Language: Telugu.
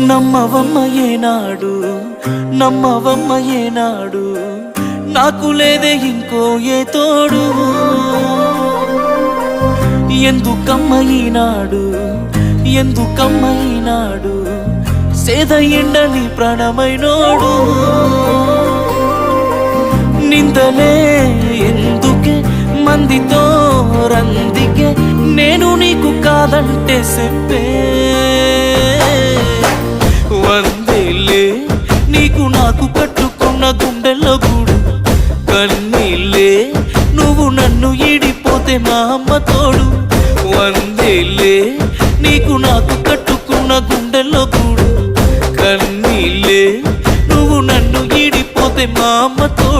నమ్మవమ్మ ఏనాడు నమ్మవమ్మ ఏనాడు నాకు లేదే ఇంకో ఏ తోడు ఎందుకమ్మ ఈనాడు ఎందుకమ్మ ఈనాడు సేద ఎండని ప్రాణమైనోడు నిందలే ఎందుకే మందితో రందికే నేను నీకు కాదంటే చెప్పే వందేలే నీకు నాకు కట్టుకున్న గుండెల్లో గూడు కన్నీళ్ళే నువ్వు నన్ను ఈడిపోతే మా అమ్మ తోడు వందేలే నీకు నాకు కట్టుకున్న గుండెల్లో గూడు కన్నీళ్ళే నువ్వు నన్ను ఈడిపోతే మా అమ్మ తోడు